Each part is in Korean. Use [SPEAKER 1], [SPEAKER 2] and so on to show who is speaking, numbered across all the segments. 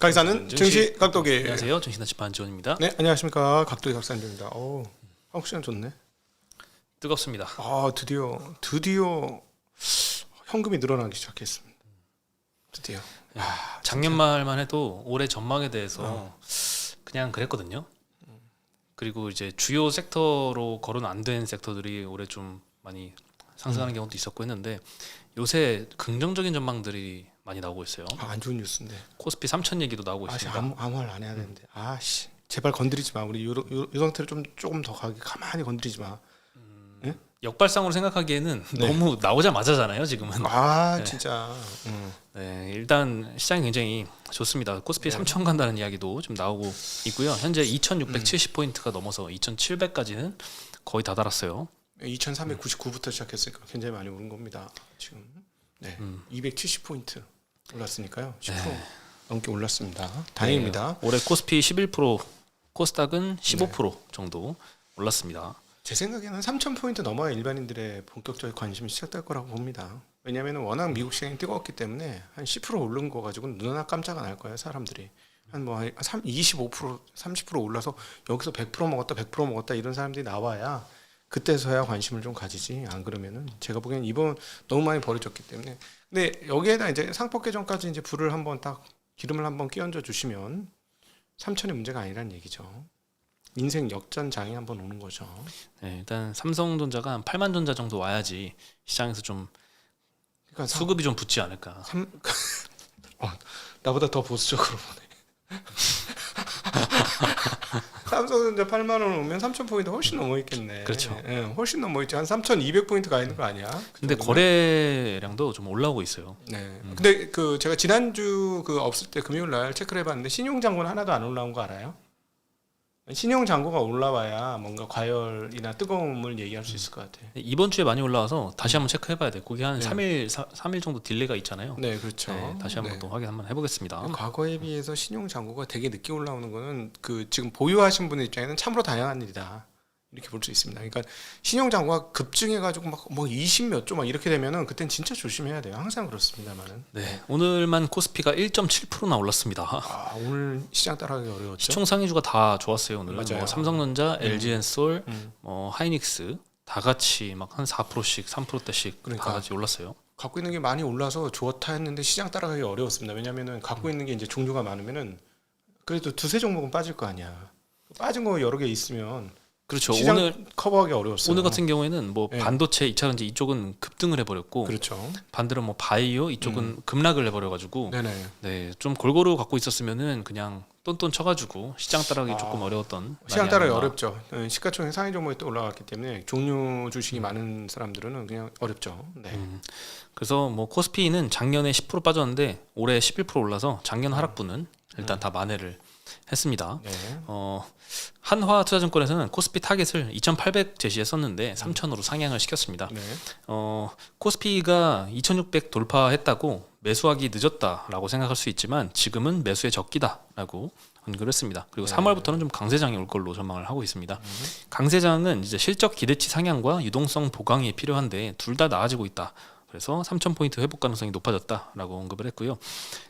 [SPEAKER 1] 강의사는 증시 각도기.
[SPEAKER 2] 안녕하세요. 증시나치 안지원입니다.
[SPEAKER 1] 네, 안녕하십니까. 각도기 각산입니다. 한국 시간 좋네.
[SPEAKER 2] 뜨겁습니다.
[SPEAKER 1] 드디어 현금이 늘어나기 시작했습니다. 드디어.
[SPEAKER 2] 작년 말만 해도 올해 전망에 대해서 그냥 그랬거든요. 그리고 이제 주요 섹터로 거론 안 된 섹터들이 올해 좀 많이 상승하는 경우도 있었고 했는데 요새 긍정적인 전망들이 많이 나오고 있어요.
[SPEAKER 1] 안 좋은 뉴스인데.
[SPEAKER 2] 코스피 3천 얘기도 나오고 있습니다.
[SPEAKER 1] 아무 말 안 해야 되는데. 제발 건드리지 마. 우리 요 상태를 조금 더 가만히 건드리지 마. 네?
[SPEAKER 2] 역발상으로 생각하기에는 너무 나오자마자잖아요, 지금은. 네.
[SPEAKER 1] 진짜.
[SPEAKER 2] 네, 일단 시장이 굉장히 좋습니다. 코스피 3천 간다는 이야기도 좀 나오고 있고요. 현재 2,670포인트가 넘어서 2,700까지는 거의 다 달았어요.
[SPEAKER 1] 2,399부터 시작했으니까 굉장히 많이 오른 겁니다. 지금. 네. 270포인트 올랐으니까요. 10% 넘게 올랐습니다. 다행입니다.
[SPEAKER 2] 올해 코스피 11%, 코스닥은 15% 정도 올랐습니다.
[SPEAKER 1] 제 생각에는 3,000포인트 넘어야 일반인들의 본격적인 관심이 시작될 거라고 봅니다. 왜냐하면 워낙 미국 시장이 뜨거웠기 때문에 한 10% 오른 거 가지고는 눈 하나 깜짝 안 할 거예요, 사람들이. 한 25%, 30% 올라서 여기서 100% 먹었다, 100% 먹었다 이런 사람들이 나와야 그때서야 관심을 좀 가지지. 안 그러면은 제가 보기엔 이번 너무 많이 버려졌기 때문에. 근데 여기에다 이제 상법 개정까지 이제 불을 한번 딱 기름을 한번 끼얹어 주시면 3,000이 문제가 아니란 얘기죠. 인생 역전장이 한번 오는 거죠.
[SPEAKER 2] 네, 일단 삼성전자가 한 8만 전자 정도 와야지 시장에서 좀 수급이 좀 붙지 않을까.
[SPEAKER 1] 나보다 더 보수적으로 보네. 삼성전자 8만 원 오면 3,000포인트 훨씬 넘어 있겠네.
[SPEAKER 2] 그렇죠.
[SPEAKER 1] 네, 훨씬 넘어 있지. 한 3,200포인트 가 있는 거 아니야?
[SPEAKER 2] 근데 거래량도 좀 올라오고 있어요.
[SPEAKER 1] 네. 근데 제가 지난주 없을 때 금요일 날 체크를 해봤는데 신용장고는 하나도 안 올라온 거 알아요? 신용장고가 올라와야 뭔가 과열이나 뜨거움을 얘기할 수 있을 것 같아요.
[SPEAKER 2] 이번 주에 많이 올라와서 다시 한번 체크해봐야 돼요. 그게 한 3일 정도 딜레이가 있잖아요.
[SPEAKER 1] 네, 그렇죠.
[SPEAKER 2] 네, 다시 한번 또 확인 한번 해보겠습니다.
[SPEAKER 1] 과거에 비해서 신용장고가 되게 늦게 올라오는 거는 지금 보유하신 분의 입장에는 참으로 다양한 일이다. 이렇게 볼 수 있습니다. 그러니까 신용장고가 급증해가지고 막 20 몇 조 막 이렇게 되면은 그땐 진짜 조심해야 돼요. 항상 그렇습니다만은.
[SPEAKER 2] 네, 오늘만 코스피가 1.7%나 올랐습니다.
[SPEAKER 1] 오늘 시장 따라가기 어려웠죠.
[SPEAKER 2] 시총 상위주가 다 좋았어요. 오늘
[SPEAKER 1] 맞아요.
[SPEAKER 2] 삼성전자, LG엔솔, 하이닉스 다 같이 막 한 4%씩, 3%대씩 다 같이 올랐어요.
[SPEAKER 1] 갖고 있는 게 많이 올라서 좋다 했는데 시장 따라가기 어려웠습니다. 왜냐면은 갖고 있는 게 이제 종류가 많으면은 그래도 두세 종목은 빠질 거 아니야. 빠진 거 여러 개 있으면.
[SPEAKER 2] 그렇죠.
[SPEAKER 1] 시장
[SPEAKER 2] 오늘
[SPEAKER 1] 커버하기 어려웠어요.
[SPEAKER 2] 오늘 같은 경우에는 반도체, 2차전지 이쪽은 급등을 해버렸고,
[SPEAKER 1] 그렇죠.
[SPEAKER 2] 반대로 바이오 이쪽은 급락을 해버려가지고, 네, 좀 골고루 갖고 있었으면은 그냥 똔똔 쳐가지고 시장 따라가기 조금 어려웠던.
[SPEAKER 1] 시장 따라가기 어렵죠. 시가총액 상위 종목이 또 올라갔기 때문에 종류 주식이 많은 사람들은 그냥 어렵죠. 네.
[SPEAKER 2] 그래서 코스피는 작년에 10% 빠졌는데 올해 11% 올라서 작년 하락분은 일단 다 만회를 했습니다.
[SPEAKER 1] 네.
[SPEAKER 2] 한화투자증권에서는 코스피 타겟을 2,800 제시했었는데 3,000으로 상향을 시켰습니다.
[SPEAKER 1] 네.
[SPEAKER 2] 코스피가 2,600 돌파했다고 매수하기 늦었다라고 생각할 수 있지만 지금은 매수의 적기다라고 언급을 했습니다. 그리고 3월부터는 좀 강세장이 올 걸로 전망을 하고 있습니다. 강세장은 이제 실적 기대치 상향과 유동성 보강이 필요한데 둘 다 나아지고 있다. 그래서 3,000포인트 회복 가능성이 높아졌다라고 언급을 했고요.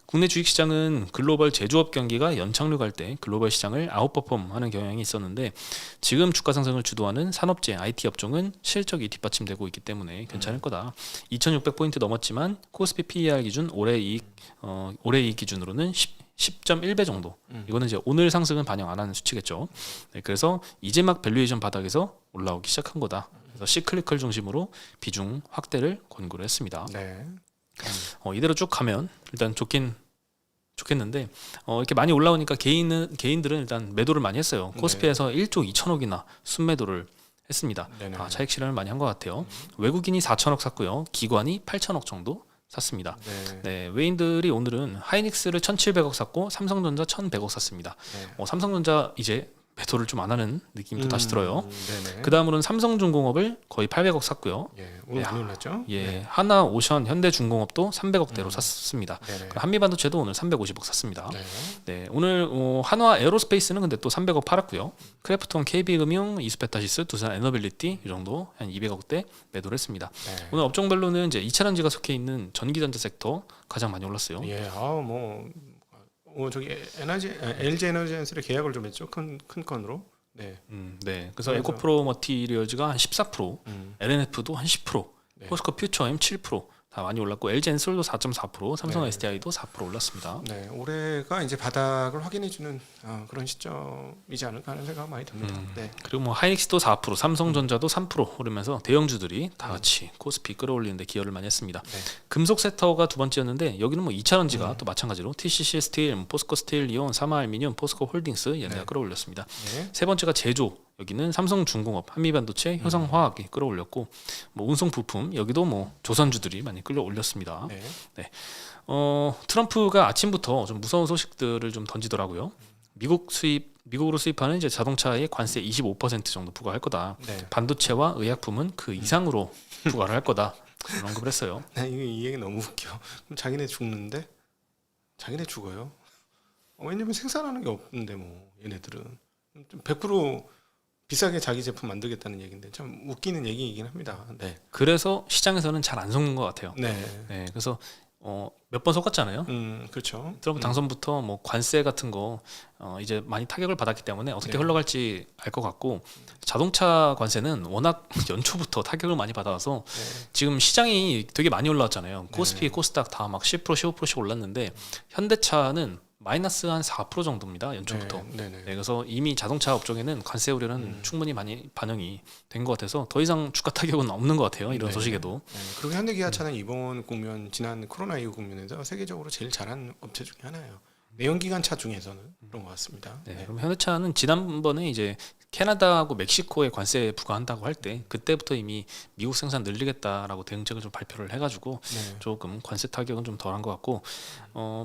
[SPEAKER 2] 국내 주식시장은 글로벌 제조업 경기가 연착륙 할 때 글로벌 시장을 아웃퍼폼하는 경향이 있었는데 지금 주가 상승을 주도하는 산업재, IT 업종은 실적이 뒷받침되고 있기 때문에 괜찮을 거다. 2,600포인트 넘었지만 코스피 PER 기준 올해 이익 기준으로는 10.1배 정도. 이거는 이제 오늘 상승은 반영 안 하는 수치겠죠. 네, 그래서 이제 막 밸류에이션 바닥에서 올라오기 시작한 거다. 그래서 시클리컬 중심으로 비중 확대를 권고를 했습니다.
[SPEAKER 1] 네.
[SPEAKER 2] 이대로 쭉 가면 일단 좋겠는데 이렇게 많이 올라오니까 개인들은 일단 매도를 많이 했어요. 코스피에서 1조 2천억이나 순매도를 했습니다. 차익 실현을 많이 한 것 같아요. 외국인이 4천억 샀고요. 기관이 8천억 정도 샀습니다. 네, 외인들이 오늘은 하이닉스를 1,700억 샀고 삼성전자 1,100억 샀습니다. 삼성전자 이제 매도를 좀 안 하는 느낌이 또 다시 들어요. 그 다음으로는 삼성중공업을 거의 800억 샀고요.
[SPEAKER 1] 오늘 많이 올랐죠?
[SPEAKER 2] 하나오션, 현대중공업도 300억대로 샀습니다. 한미반도체도 오늘 350억 샀습니다. 네, 오늘 한화 에어로스페이스는 근데 또 300억 팔았고요. 크래프톤, KB금융, 이스페타시스, 두산 에너빌리티 이 정도 한 200억대 매도를 했습니다. 오늘 업종별로는 이제 2차전지가 속해 있는 전기전자 섹터 가장 많이 올랐어요.
[SPEAKER 1] 저기 LG 에너지엔스의 계약을 좀 했죠. 큰 건으로. 네.
[SPEAKER 2] 네. 그래서
[SPEAKER 1] 그래서-
[SPEAKER 2] 에코프로 머티리얼즈가 한 14%,
[SPEAKER 1] 음.
[SPEAKER 2] LNF도 한 10%,
[SPEAKER 1] 네.
[SPEAKER 2] 포스코 퓨처엠 7%. 다 많이 올랐고 LG 엔솔도 4.4%, 삼성
[SPEAKER 1] 네.
[SPEAKER 2] SDI도 4% 올랐습니다.
[SPEAKER 1] 네, 올해가 이제 바닥을 확인해주는 그런 시점이지 않을까 하는 생각 많이 듭니다. 네,
[SPEAKER 2] 그리고 뭐 하이닉스도 4%, 삼성전자도 3% 오르면서 대형주들이 다 같이 코스피 끌어올리는데 기여를 많이 했습니다.
[SPEAKER 1] 네.
[SPEAKER 2] 금속 섹터가 두 번째였는데 여기는 뭐 2차전지가 또 마찬가지로 TCC 스틸, 뭐 포스코 스틸, 이온, 사마알미늄, 포스코 홀딩스 얘네가 끌어올렸습니다.
[SPEAKER 1] 네.
[SPEAKER 2] 세 번째가 제조. 여기는 삼성중공업, 한미반도체, 효성화학이 끌어올렸고 뭐 운송 부품 여기도 뭐 조선주들이 많이 끌어올렸습니다.
[SPEAKER 1] 네.
[SPEAKER 2] 트럼프가 아침부터 좀 무서운 소식들을 좀 던지더라고요. 미국으로 수입하는 이제 자동차의 관세 25% 정도 부과할 거다.
[SPEAKER 1] 네.
[SPEAKER 2] 반도체와 의약품은 그 이상으로 부과를 할 거다. 그런 언급을 했어요.
[SPEAKER 1] 이 얘기 너무 웃겨. 그럼 자기네 죽는데? 자기네 죽어요? 왜냐면 생산하는 게 없는데 뭐 얘네들은 좀 100% 비싸게 자기 제품 만들겠다는 얘기인데 참 웃기는 얘기이긴 합니다. 네.
[SPEAKER 2] 그래서 시장에서는 잘 안 속는 것 같아요.
[SPEAKER 1] 네.
[SPEAKER 2] 네, 그래서 몇 번 속았잖아요.
[SPEAKER 1] 그렇죠.
[SPEAKER 2] 트럼프 당선부터 뭐 관세 같은 거 이제 많이 타격을 받았기 때문에 어떻게
[SPEAKER 1] 네.
[SPEAKER 2] 흘러갈지 알 것 같고 자동차 관세는 워낙 연초부터 타격을 많이 받아와서
[SPEAKER 1] 네.
[SPEAKER 2] 지금 시장이 되게 많이 올라왔잖아요. 코스피, 코스닥 다 막 10% 15%씩 올랐는데 현대차는 마이너스 한 4% 정도입니다. 연초부터.
[SPEAKER 1] 네.
[SPEAKER 2] 네, 그래서 이미 자동차 업종에는 관세 우려는 충분히 많이 반영이 된 것 같아서 더 이상 주가 타격은 없는 것 같아요. 이런
[SPEAKER 1] 네.
[SPEAKER 2] 소식에도.
[SPEAKER 1] 네. 그리고 현대기아차는 이번 국면 지난 코로나19 국면에서 세계적으로 제일 잘한 업체 중에 하나예요. 내연기관차 중에서는 그런 것 같습니다.
[SPEAKER 2] 네, 그럼 현대차는 지난번에 이제 캐나다하고 멕시코에 관세 부과한다고 할 때 그때부터 이미 미국 생산 늘리겠다라고 대응책을 좀 발표를 해가지고
[SPEAKER 1] 네.
[SPEAKER 2] 조금 관세 타격은 좀 덜한 것 같고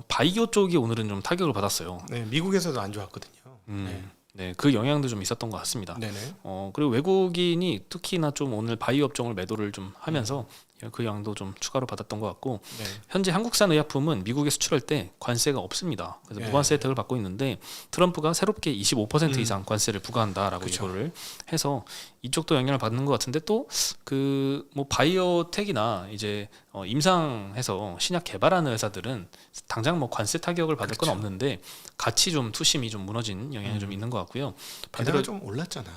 [SPEAKER 2] 바이오 쪽이 오늘은 좀 타격을 받았어요.
[SPEAKER 1] 네, 미국에서도 안 좋았거든요. 네.
[SPEAKER 2] 네, 그 영향도 좀 있었던 것 같습니다.
[SPEAKER 1] 네네.
[SPEAKER 2] 그리고 외국인이 특히나 좀 오늘 바이오 업종을 매도를 좀 하면서 그 영향도 좀 추가로 받았던 것 같고
[SPEAKER 1] 네.
[SPEAKER 2] 현재 한국산 의약품은 미국에 수출할 때 관세가 없습니다. 그래서
[SPEAKER 1] 네.
[SPEAKER 2] 무관세 혜택을 받고 있는데 트럼프가 새롭게 25% 이상 관세를 부과한다라고
[SPEAKER 1] 그쵸.
[SPEAKER 2] 이거를 해서 이쪽도 영향을 받는 것 같은데 또 그 뭐 바이오텍이나 이제 임상해서 신약 개발하는 회사들은 당장 뭐 관세 타격을 받을 건
[SPEAKER 1] 그렇죠.
[SPEAKER 2] 없는데 같이 좀 투심이 좀 무너진 영향이 좀 있는 것 같고요.
[SPEAKER 1] 게다가
[SPEAKER 2] 반대로
[SPEAKER 1] 좀 올랐잖아.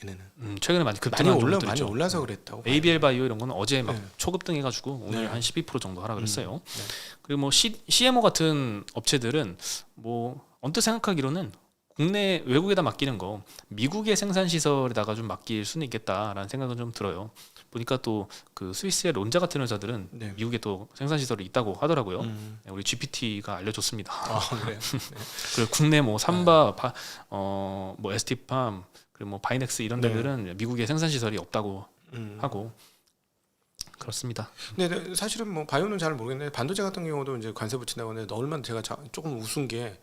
[SPEAKER 1] 얘네는
[SPEAKER 2] 최근에 많이 급등한 종목들
[SPEAKER 1] 많이
[SPEAKER 2] 있죠.
[SPEAKER 1] 올라서 그랬다고.
[SPEAKER 2] ABL 바이오 이런 거는 어제 막
[SPEAKER 1] 네.
[SPEAKER 2] 초급등해가지고 오늘
[SPEAKER 1] 네.
[SPEAKER 2] 한 12% 정도 하라 그랬어요.
[SPEAKER 1] 네.
[SPEAKER 2] 그리고 뭐 CMO 같은 업체들은 뭐 언뜻 생각하기로는 국내 외국에다 맡기는 거 미국의 생산 시설에다가 좀 맡길 수는 있겠다라는 생각은 좀 들어요. 보니까 또 그 스위스의 론자 같은 회사들은
[SPEAKER 1] 네.
[SPEAKER 2] 미국에 또 생산 시설이 있다고 하더라고요.
[SPEAKER 1] 음.
[SPEAKER 2] 네, 우리 GPT가 알려줬습니다.
[SPEAKER 1] 그래요.
[SPEAKER 2] 그리고 국내 뭐 삼바, 뭐 ST팜 그리고 뭐 바이넥스 이런
[SPEAKER 1] 네.
[SPEAKER 2] 데들은 미국에 생산 시설이 없다고
[SPEAKER 1] 음.
[SPEAKER 2] 하고 그렇습니다.
[SPEAKER 1] 근데 사실은 뭐 바이오는 잘 모르겠는데 반도체 같은 경우도 이제 관세 붙인다고 하는데 넣을만 제가 조금 웃은 게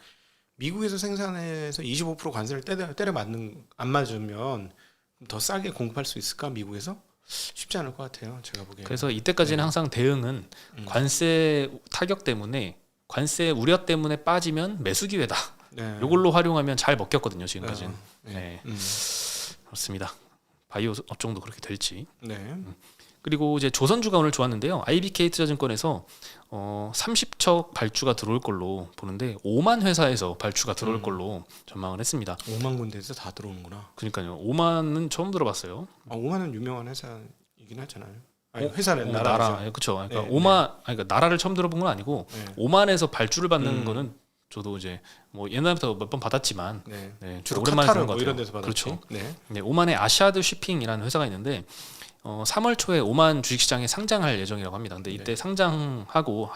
[SPEAKER 1] 미국에서 생산해서 25% 관세를 때려 맞는 안 맞으면 더 싸게 공급할 수 있을까 미국에서 쉽지 않을 것 같아요. 제가 보기에.
[SPEAKER 2] 그래서 이때까지는
[SPEAKER 1] 네.
[SPEAKER 2] 항상 대응은 관세 타격 때문에 관세 우려 때문에 빠지면 매수 기회다.
[SPEAKER 1] 네.
[SPEAKER 2] 이걸로 활용하면 잘 먹혔거든요 지금까지는.
[SPEAKER 1] 네.
[SPEAKER 2] 네. 그렇습니다. 바이오 업종도 그렇게 될지.
[SPEAKER 1] 네.
[SPEAKER 2] 그리고 이제 조선주가 오늘 좋았는데요. IBK 투자증권에서 30척 발주가 들어올 걸로 보는데 5만 회사에서 발주가 들어올 걸로 전망을 했습니다.
[SPEAKER 1] 5만 군데에서 다 들어오는구나.
[SPEAKER 2] 그러니까요. 5만은 처음 들어봤어요.
[SPEAKER 1] 5만은 유명한 회사이긴 하잖아요. 아니, 회사는 나라죠.
[SPEAKER 2] 나라. 그렇죠. 그러니까
[SPEAKER 1] 네,
[SPEAKER 2] 5만 그러니까 나라를 처음 들어본 건 아니고
[SPEAKER 1] 네.
[SPEAKER 2] 5만에서 발주를 받는 거는 저도 이제 뭐 옛날부터 몇 번 받았지만
[SPEAKER 1] 네.
[SPEAKER 2] 네,
[SPEAKER 1] 주로
[SPEAKER 2] 오랜만에
[SPEAKER 1] 카타르
[SPEAKER 2] 들은 것
[SPEAKER 1] 뭐
[SPEAKER 2] 같아요.
[SPEAKER 1] 이런 데서 받았죠.
[SPEAKER 2] 그렇죠.
[SPEAKER 1] 네.
[SPEAKER 2] 네, 오만의 아시아드 쉬핑이라는 회사가 있는데 3월 초에 오만 주식시장에 상장할 예정이라고 합니다. 근데 이때
[SPEAKER 1] 네.
[SPEAKER 2] 상장하고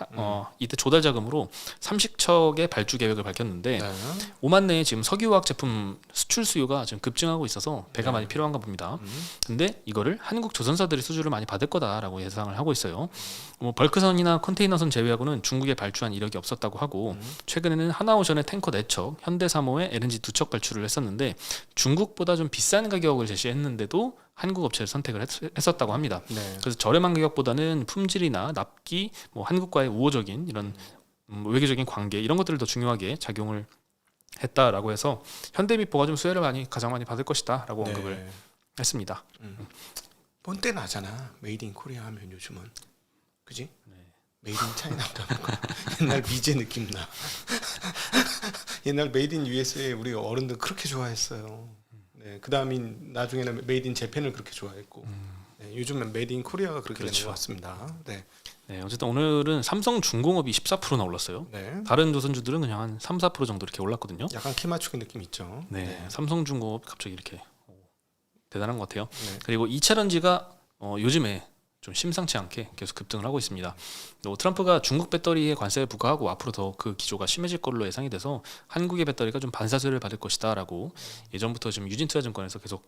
[SPEAKER 2] 이때 조달 자금으로 30척의 발주 계획을 밝혔는데
[SPEAKER 1] 네.
[SPEAKER 2] 오만 내에 지금 석유화학 제품 수출 수요가 지금 급증하고 있어서 배가
[SPEAKER 1] 네.
[SPEAKER 2] 많이 필요한가 봅니다. 근데 이거를 한국 조선사들이 수주를 많이 받을 거다라고 예상을 하고 있어요. 뭐 벌크선이나 컨테이너선 제외하고는 중국에 발주한 이력이 없었다고 하고 최근에는 하나오션의 탱커 4척, 현대사모의 LNG 2척 발주를 했었는데 중국보다 좀 비싼 가격을 제시했는데도 한국 업체를 선택을 했었다고 합니다.
[SPEAKER 1] 네.
[SPEAKER 2] 그래서 저렴한 가격보다는 품질이나 납기, 뭐 한국과의 우호적인 이런 외교적인 관계 이런 것들을 더 중요하게 작용을 했다라고 해서 현대미포가 좀 수혜를 가장 많이 받을 것이다라고
[SPEAKER 1] 네.
[SPEAKER 2] 언급을 했습니다.
[SPEAKER 1] 뻔때 나잖아. 메이드 인 코리아 하면 요즘은. 그지?
[SPEAKER 2] 네.
[SPEAKER 1] 메이드 인 차이나도 하는 거야. 옛날 미제 느낌 나. 옛날 메이드 인 USA 우리 어른들 그렇게 좋아했어요. 네, 그다음이 나중에는 메이드 인 재팬을 그렇게 좋아했고 네, 요즘은 메이드 인 코리아가 그렇게 되는 것 같습니다. 네.
[SPEAKER 2] 네, 어쨌든 오늘은 삼성중공업이 14%나 올랐어요.
[SPEAKER 1] 네.
[SPEAKER 2] 다른 조선주들은 그냥 한 3, 4% 정도 이렇게 올랐거든요.
[SPEAKER 1] 약간 키 맞추기 느낌 있죠.
[SPEAKER 2] 네, 삼성중공업 갑자기 이렇게 대단한 것 같아요.
[SPEAKER 1] 네.
[SPEAKER 2] 그리고 2차전지가 요즘에 좀 심상치 않게 계속 급등을 하고 있습니다. 또 트럼프가 중국 배터리에 관세를 부과하고 앞으로 더 그 기조가 심해질 걸로 예상이 돼서 한국의 배터리가 좀 반사세를 받을 것이다라고 예전부터 지금 유진투자증권에서 계속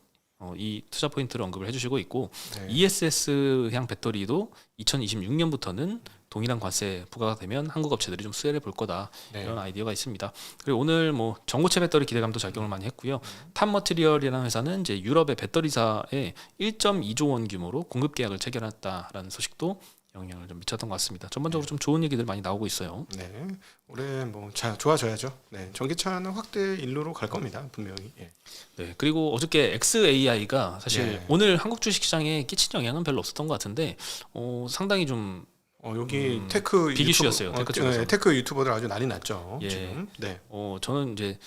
[SPEAKER 2] 이 투자 포인트를 언급을 해주시고 있고
[SPEAKER 1] 네.
[SPEAKER 2] ESS향 배터리도 2026년부터는 동일한 관세 부과가 되면 한국 업체들이 좀 수혜를 볼 거다
[SPEAKER 1] 네.
[SPEAKER 2] 이런 아이디어가 있습니다. 그리고 오늘 뭐 전고체 배터리 기대감도 작용을 많이 했고요. 탑 머티리얼이라는 회사는 이제 유럽의 배터리사에 1.2조 원 규모로 공급 계약을 체결했다라는 소식도 영향을 좀 미쳤던 것 같습니다. 전반적으로 좀 좋은 얘기들 많이 나오고 있어요.
[SPEAKER 1] 네. 올해 뭐 좋아져야죠. 네. 전기차는 확대 일로로 갈 겁니다. 분명히. 예.
[SPEAKER 2] 네, 그리고 어저께 XAI가 사실
[SPEAKER 1] 네.
[SPEAKER 2] 오늘 한국 주식시장에 끼친 영향은 별로 없었던 것 같은데 상당히 좀
[SPEAKER 1] 여기 테크
[SPEAKER 2] 빅 이슈였어요, 테크 쪽에서.
[SPEAKER 1] 네, 테크 유튜버들 아주 난리 났죠.
[SPEAKER 2] 예.
[SPEAKER 1] 지금. 네.
[SPEAKER 2] 저는 이제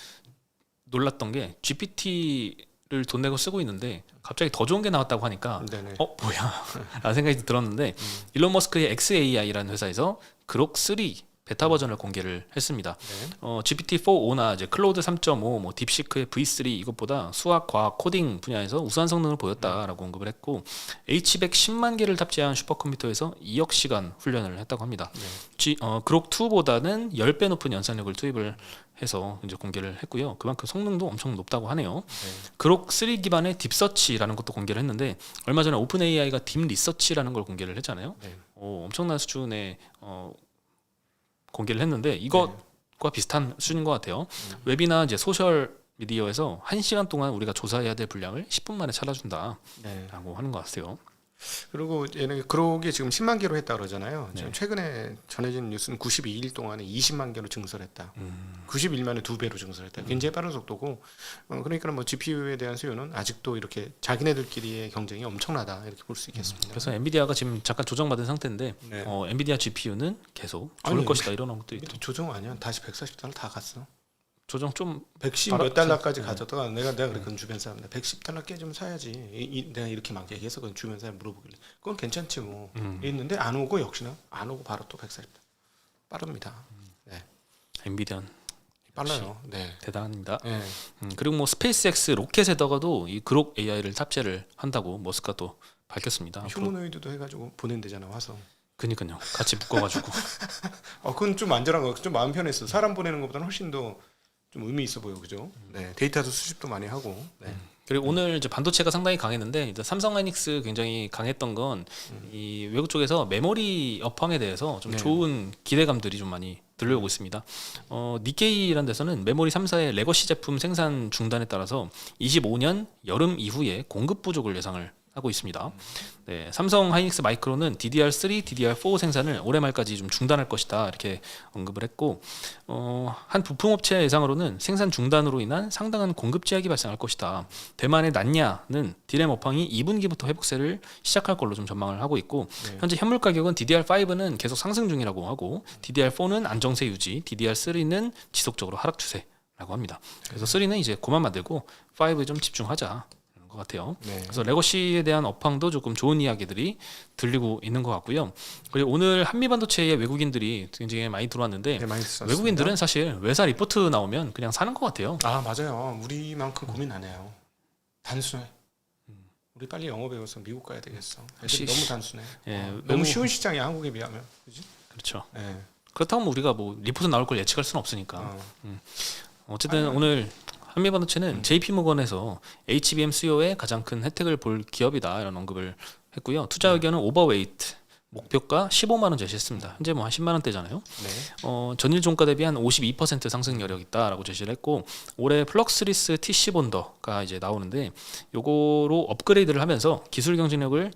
[SPEAKER 2] 놀랐던 게 GPT를 돈 내고 쓰고 있는데 갑자기 더 좋은 게 나왔다고 하니까
[SPEAKER 1] 네네.
[SPEAKER 2] 뭐야 라는 생각이 들었는데 일론 머스크의 XAI라는 회사에서 그록 3 베타 버전을 공개를 했습니다.
[SPEAKER 1] 네.
[SPEAKER 2] GPT-4o나 이제 클로드 3.5, 뭐 딥시크의 V3 이것보다 수학, 과학, 코딩 분야에서 우수한 성능을 보였다라고 언급을 했고 H100 10만 개를 탑재한 슈퍼컴퓨터에서 2억 시간 훈련을 했다고 합니다. 그록 2보다는 10배 높은 연산력을 투입을 해서 이제 공개를 했고요. 그만큼 성능도 엄청 높다고 하네요. 그록 3 기반의 딥서치라는 것도 공개를 했는데 얼마 전에 오픈 AI가 딥 리서치라는 걸 공개를 했잖아요.
[SPEAKER 1] 네.
[SPEAKER 2] 엄청난 수준의 공개를 했는데 이것과 비슷한 수준인 것 같아요. 웹이나 이제 소셜 미디어에서 1시간 동안 우리가 조사해야 될 분량을 10분 만에 찾아준다라고
[SPEAKER 1] 네.
[SPEAKER 2] 하는 것 같아요.
[SPEAKER 1] 그리고 얘는 그러기 지금 10만 개로 했다 그러잖아요.
[SPEAKER 2] 네.
[SPEAKER 1] 지금 최근에 전해진 뉴스는 92일 동안에 20만 개로 증설했다. 91만에 2배로 증설했다. 굉장히 빠른 속도고 그러니까 뭐 GPU에 대한 수요는 아직도 이렇게 자기네들끼리의 경쟁이 엄청나다 이렇게 볼 수 있겠습니다.
[SPEAKER 2] 그래서 엔비디아가 지금 잠깐 조정받은 상태인데
[SPEAKER 1] 네.
[SPEAKER 2] 엔비디아 GPU는 계속 좋을
[SPEAKER 1] 아니,
[SPEAKER 2] 것이다 이런 것도 있고
[SPEAKER 1] 조정 아니야. 다시 140달러 다 갔어.
[SPEAKER 2] 조정 좀
[SPEAKER 1] 110 몇 달러까지 가져다가 내가 그랬거든 주변 사람들 110달러 깨지면 사야지. 내가 이렇게 막 얘기해서 그 주변 사람 물어보길래 그건 괜찮지 뭐. 있는데 안 오고 역시나 안 오고 바로 또 140달러. 빠릅니다. 네.
[SPEAKER 2] 엔비디아는
[SPEAKER 1] 빨라요. 네.
[SPEAKER 2] 대단합니다.
[SPEAKER 1] 네.
[SPEAKER 2] 그리고 뭐 스페이스X 로켓에다가도 이 그록 AI를 탑재를 한다고 머스크가 또 밝혔습니다.
[SPEAKER 1] 휴머노이드도 해가지고 보낸대잖아 와서.
[SPEAKER 2] 그니까요. 같이 묶어가지고.
[SPEAKER 1] 그건 좀 안전한 거, 좀 마음 편했어. 사람 보내는 것보다는 훨씬 더 좀 의미 있어 보여, 그죠? 네, 데이터도 수집도 많이 하고. 네.
[SPEAKER 2] 그리고 오늘 이제 반도체가 상당히 강했는데 이제 삼성하이닉스 굉장히 강했던 건 이 외국 쪽에서 메모리 업황에 대해서 좀
[SPEAKER 1] 네.
[SPEAKER 2] 좋은 기대감들이 좀 많이 들려오고 있습니다. 니케이라는 데서는 메모리 3사의 레거시 제품 생산 중단에 따라서 25년 여름 이후에 공급 부족을 예상을 하고 있습니다. 네, 삼성 하이닉스 마이크로는 DDR3, DDR4 생산을 올해 말까지 좀 중단할 것이다 이렇게 언급을 했고 한 부품업체 예상으로는 생산 중단으로 인한 상당한 공급 제약이 발생할 것이다. 대만의 난야는 디램 업황이 2분기부터 회복세를 시작할 걸로 좀 전망을 하고 있고
[SPEAKER 1] 네.
[SPEAKER 2] 현재 현물 가격은 DDR5는 계속 상승 중이라고 하고 DDR4는 안정세 유지, DDR3는 지속적으로 하락 추세라고 합니다. 그래서 3는 이제 그만 만들고 5에 좀 집중하자. 것 같아요.
[SPEAKER 1] 네.
[SPEAKER 2] 그래서 레거시에 대한 업황도 조금 좋은 이야기들이 들리고 있는 것 같고요. 그리고 오늘 한미 반도체에 외국인들이 굉장히 많이 들어왔는데
[SPEAKER 1] 네, 많이 썼습니다.
[SPEAKER 2] 외국인들은 사실 외사 리포트 나오면 그냥 사는 것 같아요.
[SPEAKER 1] 아 맞아요. 우리만큼 고민 안 해요. 단순해. 우리 빨리 영어 배워서 미국 가야 되겠어. 애들이 너무 단순해.
[SPEAKER 2] 예,
[SPEAKER 1] 너무 쉬운 시장이야 한국에 비하면. 그지?
[SPEAKER 2] 그렇죠.
[SPEAKER 1] 네.
[SPEAKER 2] 그렇다면 우리가 뭐 리포트 나올 걸 예측할 수는 없으니까. 어쨌든 오늘 한미 반도체는 JP모건에서 HBM 수요에 가장 큰 혜택을 볼 기업이다 이런 언급을 했고요. 투자 의견은 오버웨이트 목표가 15만 원 제시했습니다. 현재 뭐 한 10만 원대잖아요.
[SPEAKER 1] 네.
[SPEAKER 2] 전일 종가 대비 한 52% 상승 여력 있다라고 제시를 했고 올해 플럭스리스 TC 본더가 이제 나오는데 요거로 업그레이드를 하면서 기술 경쟁력을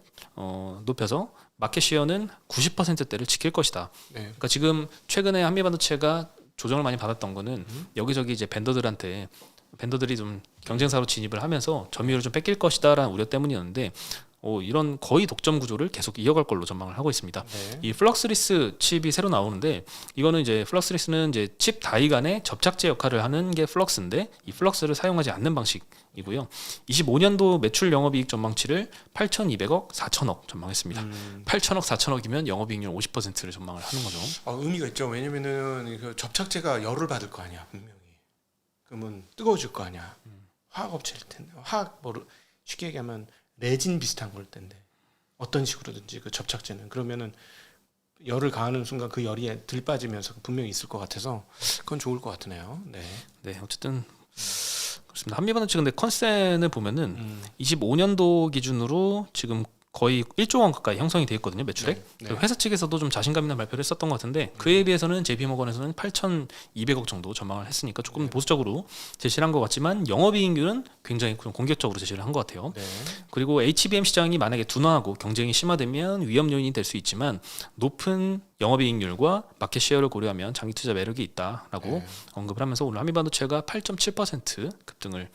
[SPEAKER 2] 높여서 마켓 시어는 90%대를 지킬 것이다.
[SPEAKER 1] 네.
[SPEAKER 2] 그러니까 지금 최근에 한미 반도체가 조정을 많이 받았던 거는 여기저기 이제 벤더들이 좀 경쟁사로 진입을 하면서 점유율을 좀 뺏길 것이다라는 우려 때문이었는데 이런 거의 독점 구조를 계속 이어갈 걸로 전망을 하고 있습니다.
[SPEAKER 1] 네.
[SPEAKER 2] 이 플럭스리스 칩이 새로 나오는데 이거는 이제 플럭스리스는 이제 칩 다이 간의 접착제 역할을 하는 게 플럭스인데 이 플럭스를 사용하지 않는 방식이고요. 25년도 매출 영업이익 전망치를 8,200억, 4,000억 전망했습니다. 8,000억, 4,000억이면 영업이익률 50%를 전망을 하는 거죠.
[SPEAKER 1] 의미가 있죠. 왜냐면은 그 접착제가 열을 받을 거 아니야 분명히. 그러면 뜨거워질 거 아니야. 화학업체일 텐데 쉽게 얘기하면 레진 비슷한 걸 텐데 어떤 식으로든지 그 접착제는 그러면은 열을 가하는 순간 그 열이 들 빠지면서 분명히 있을 것 같아서 그건 좋을 것 같으네요. 네.
[SPEAKER 2] 네, 어쨌든 그렇습니다. 한미반도체 근데 컨센을 보면은 25년도 기준으로 지금 거의 1조 원 가까이 형성이 돼 있거든요, 매출액.
[SPEAKER 1] 네.
[SPEAKER 2] 그리고 회사 측에서도 좀 자신감 있는 발표를 했었던 것 같은데 그에 비해서는 JP모건에서는 8,200억 정도 전망을 했으니까 조금 보수적으로 제시를 한 것 같지만 영업이익률은 굉장히 공격적으로 제시를 한 것 같아요.
[SPEAKER 1] 네.
[SPEAKER 2] 그리고 HBM 시장이 만약에 둔화하고 경쟁이 심화되면 위험 요인이 될 수 있지만 높은 영업이익률과 마켓 쉐어를 고려하면 장기 투자 매력이 있다라고 언급을 하면서 오늘 한미반도체가 8.7% 급등을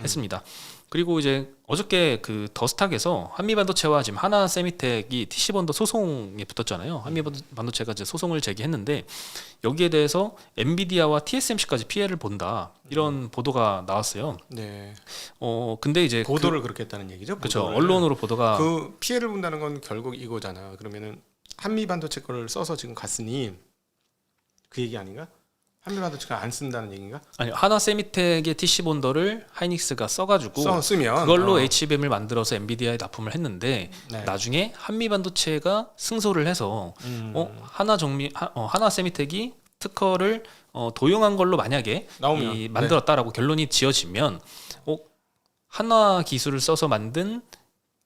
[SPEAKER 2] 했습니다. 그리고 이제 어저께 그 더스탁에서 한미반도체와 지금 하나세미텍이 TC본더 소송에 붙었잖아요. 한미반도체가 이제 소송을 제기했는데 여기에 대해서 엔비디아와 TSMC까지 피해를 본다 이런 보도가 나왔어요.
[SPEAKER 1] 네.
[SPEAKER 2] 근데 이제
[SPEAKER 1] 보도를 그렇게 했다는 얘기죠.
[SPEAKER 2] 그렇죠.
[SPEAKER 1] 보도를.
[SPEAKER 2] 언론으로 보도가
[SPEAKER 1] 그 피해를 본다는 건 결국 이거잖아. 그러면은 한미 반도체 거를 써서 지금 갔으니 그 얘기 아닌가? 한미 반도체가 안 쓴다는 얘기인가?
[SPEAKER 2] 아니 하나세미텍의 TC본더를 하이닉스가 써가지고
[SPEAKER 1] 쓰면
[SPEAKER 2] 그걸로 HBM을 만들어서 엔비디아에 납품을 했는데
[SPEAKER 1] 네.
[SPEAKER 2] 나중에 한미반도체가 승소를 해서 하나세미텍이 특허를 도용한 걸로 만약에
[SPEAKER 1] 나오면
[SPEAKER 2] 만들었다라고 결론이 지어지면 하나 기술을 써서 만든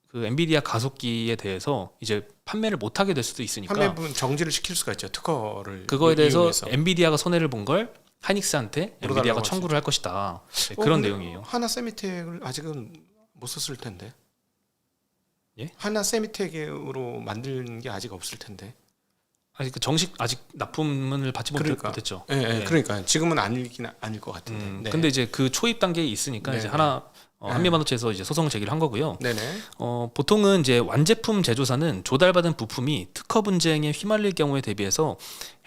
[SPEAKER 2] 그 엔비디아 가속기에 대해서 이제 판매를 못 하게 될 수도 있으니까
[SPEAKER 1] 판매분 정지를 시킬 수가 있죠. 특허를
[SPEAKER 2] 그거에 대해서
[SPEAKER 1] 이용해서.
[SPEAKER 2] 엔비디아가 손해를 본 걸 하이닉스한테
[SPEAKER 1] 물어달라고
[SPEAKER 2] 엔비디아가
[SPEAKER 1] 할 수
[SPEAKER 2] 청구를 할 것이다. 네, 그런
[SPEAKER 1] 근데
[SPEAKER 2] 내용이에요.
[SPEAKER 1] 하나 세미텍을 아직은 못 썼을 텐데.
[SPEAKER 2] 예?
[SPEAKER 1] 하나 세미텍으로 만든 게 아직 없을 텐데.
[SPEAKER 2] 아직 정식 아직 납품을 받지 못했죠.
[SPEAKER 1] 예,
[SPEAKER 2] 네.
[SPEAKER 1] 그러니까 지금은 아닐 것 같은데. 네.
[SPEAKER 2] 근데 이제 그 초입 단계에 있으니까 이제
[SPEAKER 1] 네네.
[SPEAKER 2] 한미반도체에서 이제 소송을 제기를 한 거고요.
[SPEAKER 1] 네네.
[SPEAKER 2] 보통은 이제 완제품 제조사는 조달받은 부품이 특허 분쟁에 휘말릴 경우에 대비해서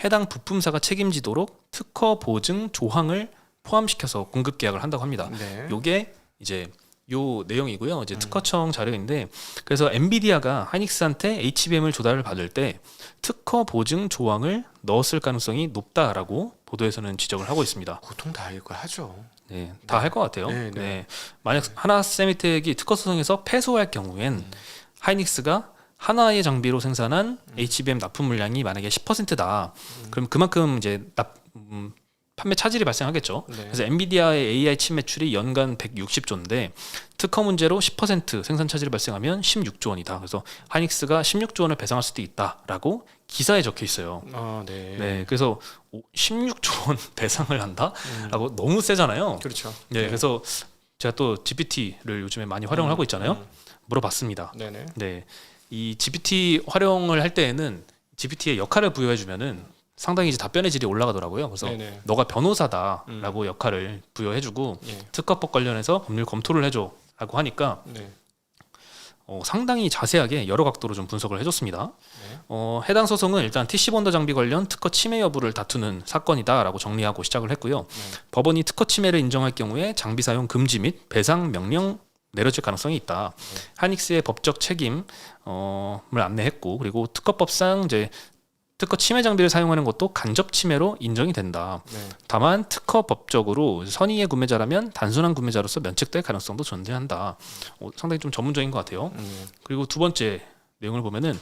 [SPEAKER 2] 해당 부품사가 책임지도록 특허 보증 조항을 포함시켜서 공급 계약을 한다고 합니다.
[SPEAKER 1] 네.
[SPEAKER 2] 요게 이제 요 내용이고요. 이제 특허청 자료인데 그래서 엔비디아가 하이닉스한테 HBM을 조달을 받을 때 특허 보증 조항을 넣었을 가능성이 높다라고 보도에서는 지적을 하고 있습니다.
[SPEAKER 1] 보통 다 이거 하죠.
[SPEAKER 2] 네, 다 할 것 같아요.
[SPEAKER 1] 네, 네.
[SPEAKER 2] 네. 만약 하나세미텍이 특허 소송에서 패소할 경우엔 하이닉스가 하나의 장비로 생산한 HBM 납품 물량이 만약에 10%다. 그럼 그만큼 이제 판매 차질이 발생하겠죠.
[SPEAKER 1] 네.
[SPEAKER 2] 그래서 엔비디아의 AI 칩 매출이 연간 160조인데 특허 문제로 10% 생산 차질이 발생하면 16조 원이다. 그래서 하이닉스가 16조 원을 배상할 수도 있다라고 기사에 적혀 있어요.
[SPEAKER 1] 네.
[SPEAKER 2] 네, 그래서 16조 원 배상을 한다라고 너무 세잖아요.
[SPEAKER 1] 그렇죠.
[SPEAKER 2] 네, 그래서 제가 또 GPT를 요즘에 많이 활용을 하고 있잖아요. 물어봤습니다.
[SPEAKER 1] 네네.
[SPEAKER 2] 네, 이 GPT 활용을 할 때에는 GPT의 역할을 부여해주면은 상당히 이제 답변의 질이 올라가더라고요. 그래서
[SPEAKER 1] 네네.
[SPEAKER 2] 너가 변호사다라고 역할을 부여해주고
[SPEAKER 1] 예.
[SPEAKER 2] 특허법 관련해서 법률 검토를 해줘라고 하니까
[SPEAKER 1] 네.
[SPEAKER 2] 상당히 자세하게 여러 각도로 좀 분석을 해줬습니다.
[SPEAKER 1] 네.
[SPEAKER 2] 해당 소송은 일단 TC본더 장비 관련 특허 침해 여부를 다투는 사건이다라고 정리하고 시작을 했고요. 법원이 특허 침해를 인정할 경우에 장비 사용 금지 및 배상 명령 내려질 가능성이 있다. 하이닉스의 법적 책임을 안내했고 그리고 특허법상 이제 특허 침해 장비를 사용하는 것도 간접 침해로 인정이 된다.
[SPEAKER 1] 네.
[SPEAKER 2] 다만 특허법적으로 선의의 구매자라면 단순한 구매자로서 면책될 가능성도 존재한다. 상당히 좀 전문적인 것 같아요. 그리고 두 번째 내용을 보면은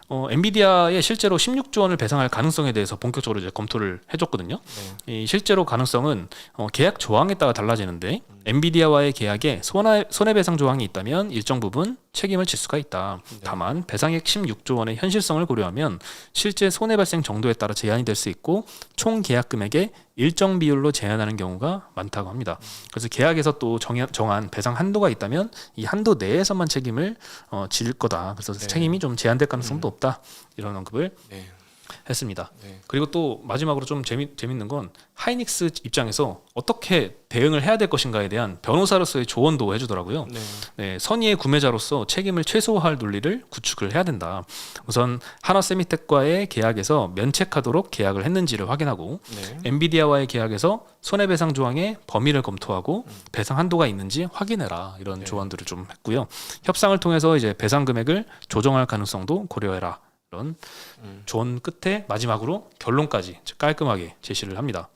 [SPEAKER 2] 엔비디아에 실제로 16조 원을 배상할 가능성에 대해서 본격적으로 이제 검토를 해줬거든요.
[SPEAKER 1] 네.
[SPEAKER 2] 이 실제로 가능성은 계약 조항에 따라 달라지는데 엔비디아와의 계약에 손해배상 조항이 있다면 일정 부분 책임을 질 수가 있다. 다만 배상액 16조 원의 현실성을 고려하면 실제 손해 발생 정도에 따라 제한이 될 수 있고 총 계약 금액의 일정 비율로 제한하는 경우가 많다고 합니다. 그래서 계약에서 또 정한 배상 한도가 있다면 이 한도 내에서만 책임을 질 거다. 그래서
[SPEAKER 1] 네.
[SPEAKER 2] 책임이 좀 제한될 가능성도 없다. 이런 언급을
[SPEAKER 1] 네.
[SPEAKER 2] 했습니다.
[SPEAKER 1] 네.
[SPEAKER 2] 그리고 또 마지막으로 좀 재밌는 건 하이닉스 입장에서 어떻게 대응을 해야 될 것인가에 대한 변호사로서의 조언도 해주더라고요.
[SPEAKER 1] 네.
[SPEAKER 2] 네, 선의의 구매자로서 책임을 최소화할 논리를 구축을 해야 된다. 우선 한화 세미텍과의 계약에서 면책하도록 계약을 했는지를 확인하고
[SPEAKER 1] 네.
[SPEAKER 2] 엔비디아와의 계약에서 손해배상 조항의 범위를 검토하고 배상 한도가 있는지 확인해라. 이런
[SPEAKER 1] 네.
[SPEAKER 2] 조언들을 좀 했고요. 협상을 통해서 이제 배상 금액을 조정할 가능성도 고려해라. 이런 조언 끝에 마지막으로 결론까지 깔끔하게 제시를 합니다.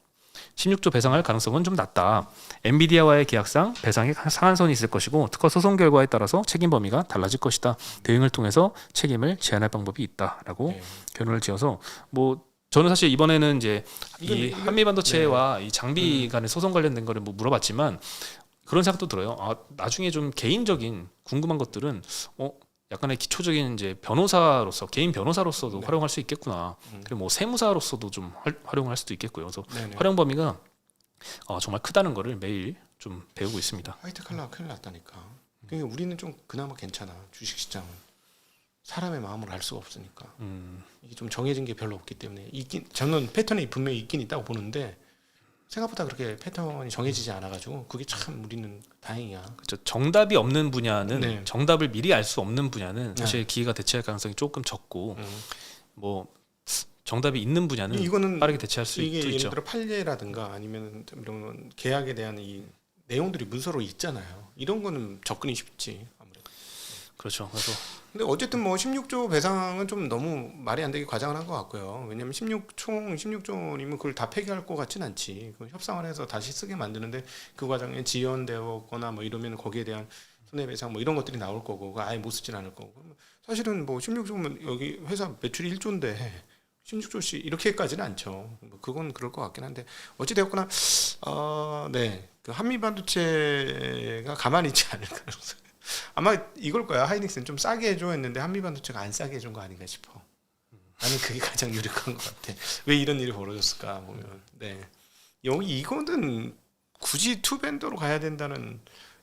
[SPEAKER 2] 16조 배상할 가능성은 좀 낮다. 엔비디아와의 계약상 배상에 상한선이 있을 것이고 특허 소송 결과에 따라서 책임 범위가 달라질 것이다. 대응을 통해서 책임을 제한할 방법이 있다라고
[SPEAKER 1] 네.
[SPEAKER 2] 결론을 지어서 뭐 저는 사실 이번에는 이제 이
[SPEAKER 1] 이건-
[SPEAKER 2] 한미 반도체와 이 장비 간의 소송 관련된 거를 뭐 물어봤지만 그런 생각도 들어요. 아, 나중에 좀 개인적인 궁금한 것들은 약간의 기초적인 이제 변호사로서 개인 변호사로서도
[SPEAKER 1] 네.
[SPEAKER 2] 활용할 수 있겠구나. 그리고 뭐 세무사로서도 좀 활용할 수도 있겠고요. 그래서
[SPEAKER 1] 네네.
[SPEAKER 2] 활용 범위가 정말 크다는 거를 매일 좀 배우고 있습니다.
[SPEAKER 1] 화이트 칼라가 큰일 났다니까. 그러니까 우리는 좀 그나마 괜찮아. 주식시장은 사람의 마음을 알 수가 없으니까 이게 좀 정해진 게 별로 없기 때문에 저는 패턴이 분명히 있긴 있다고 보는데 생각보다 그렇게 패턴이 정해지지 않아가지고 그게 참 우리는 다행이야.
[SPEAKER 2] 그렇죠. 정답이 없는 분야는
[SPEAKER 1] 네.
[SPEAKER 2] 정답을 미리 알 수 없는 분야는 사실 기회가 대체할 가능성이 조금 적고 뭐 정답이 있는 분야는
[SPEAKER 1] 이거는
[SPEAKER 2] 빠르게 대체할 수
[SPEAKER 1] 이게 예를
[SPEAKER 2] 있죠.
[SPEAKER 1] 들어 판례라든가 아니면 이런 계약에 대한 이 내용들이 문서로 있잖아요. 이런 거는 접근이 쉽지 아무래도.
[SPEAKER 2] 그렇죠. 그래서
[SPEAKER 1] 근데 어쨌든 뭐 16조 배상은 좀 너무 말이 안 되게 과장을 한 것 같고요. 왜냐하면 총 16조이면 그걸 다 폐기할 것 같진 않지. 그 협상을 해서 다시 쓰게 만드는데 그 과정에 지연되거나 뭐 이러면 거기에 대한 손해배상 뭐 이런 것들이 나올 거고 그거 아예 못 쓰진 않을 거고. 사실은 뭐 16조면 여기 회사 매출이 1조인데 16조씩 이렇게까지는 않죠. 뭐 그건 그럴 것 같긴 한데 어찌 되었거나 네, 그 한미 반도체가 가만히 있지 않을까. 아마 이걸 거야. 하이닉스는 좀 싸게 해줘 했는데 한미반도체가 안 싸게 해준 거 아닌가 싶어. 나는 그게 가장 유력한 것 같아. 왜 이런 일이 벌어졌을까 보면. 네. 여기 이거는 굳이 투벤더로 가야 된다는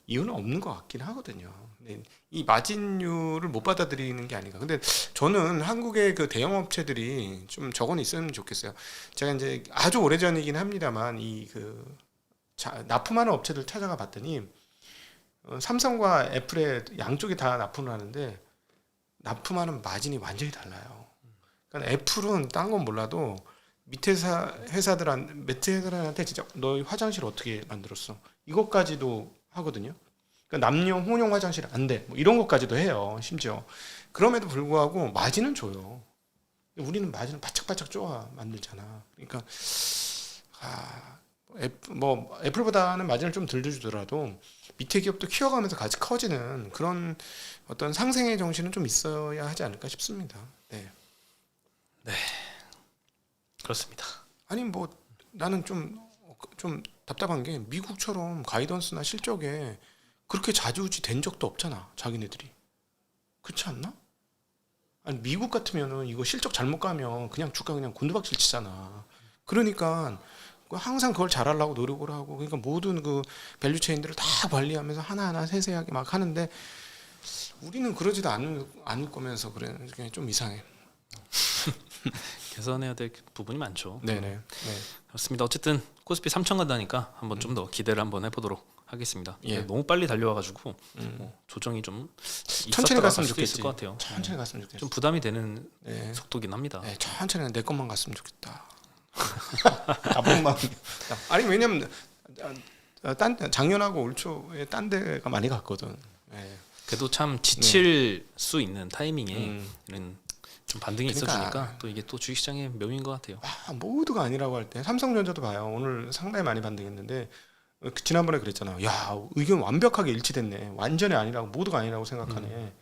[SPEAKER 1] 이유는 없는 것 같긴 하거든요. 네. 이 마진율을 못 받아들이는 게 아닌가. 근데 저는 한국의 그 대형 업체들이 좀 저건 있으면 좋겠어요. 제가 이제 아주 오래전이긴 합니다만 납품하는 업체들 찾아가 봤더니 삼성과 애플의 양쪽이 다 납품을 하는데 납품하는 마진이 완전히 달라요. 그러니까 애플은 딴 건 몰라도 밑에 회사들한테 진짜 너 화장실 어떻게 만들었어? 이것까지도 하거든요. 그러니까 남녀 혼용 화장실 안 돼. 뭐 이런 것까지도 해요. 심지어 그럼에도 불구하고 마진은 줘요. 우리는 마진을 바짝바짝 쪼아 만들잖아. 그러니까 애플보다는 마진을 좀 덜 주더라도 밑에 기업도 키워가면서 같이 커지는 그런 어떤 상생의 정신은 좀 있어야 하지 않을까 싶습니다. 네.
[SPEAKER 2] 그렇습니다.
[SPEAKER 1] 아니 뭐 나는 좀 답답한 게 미국처럼 가이던스나 실적에 그렇게 좌지우지 된 적도 없잖아. 자기네들이. 그렇지 않나? 아니 미국 같으면은 이거 실적 잘못 가면 그냥 주가 그냥 곤두박질 치잖아. 그러니까 항상 그걸 잘하려고 노력을 하고 그러니까 모든 그 밸류 체인들을 다 관리하면서 하나하나 세세하게 막 하는데 우리는 그러지도 않을 거면서 그래 좀 이상해.
[SPEAKER 2] 개선해야 될 부분이 많죠.
[SPEAKER 1] 네네. 네.
[SPEAKER 2] 그렇습니다. 어쨌든 코스피 3천 간다니까 한번 좀 더 기대를 한번 해보도록 하겠습니다.
[SPEAKER 1] 예.
[SPEAKER 2] 너무 빨리 달려와가지고 조정이 좀
[SPEAKER 1] 천천히 갔으면
[SPEAKER 2] 수도
[SPEAKER 1] 좋겠지.
[SPEAKER 2] 있을 것 같아요.
[SPEAKER 1] 천천히 갔으면 좋겠어.
[SPEAKER 2] 좀 부담이 되는
[SPEAKER 1] 네.
[SPEAKER 2] 속도긴 합니다.
[SPEAKER 1] 네, 천천히 내 것만 갔으면 좋겠다. 나쁜 마음. 아니 왜냐면 작년하고 올 초에 딴 데가 많이 갔거든. 네.
[SPEAKER 2] 그래도 참 지칠 수 있는 타이밍에
[SPEAKER 1] 음.
[SPEAKER 2] 이런 좀 반등이
[SPEAKER 1] 그러니까.
[SPEAKER 2] 있어주니까 또 이게 또 주식시장의 묘미인 것 같아요.
[SPEAKER 1] 모두가 아니라고 할 때 삼성전자도 봐요. 오늘 상당히 많이 반등했는데 지난번에 그랬잖아. 야 의견 완벽하게 일치됐네. 완전히 아니라고 모두가 아니라고 생각하네.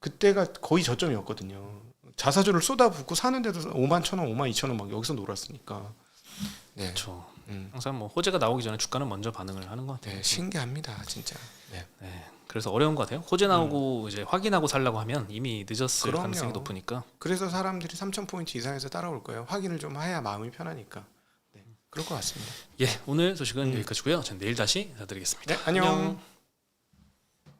[SPEAKER 1] 그때가 거의 저점이었거든요. 자사주를 쏟아붓고 사는데도 51,000원, 52,000원 막 여기서 놀았으니까. 네.
[SPEAKER 2] 그렇죠. 항상 뭐 호재가 나오기 전에 주가는 먼저 반응을 하는 것 같아요.
[SPEAKER 1] 네, 신기합니다, 진짜. 네.
[SPEAKER 2] 네, 그래서 어려운 것 같아요. 호재 나오고 이제 확인하고 살라고 하면 이미 늦었을
[SPEAKER 1] 그럼요.
[SPEAKER 2] 가능성이 높으니까.
[SPEAKER 1] 그래서 사람들이 3,000포인트 이상에서 따라올 거예요. 확인을 좀 해야 마음이 편하니까. 네, 그럴 것 같습니다.
[SPEAKER 2] 예, 오늘 소식은 여기까지고요. 저는 내일 다시 인사드리겠습니다.
[SPEAKER 1] 네, 안녕.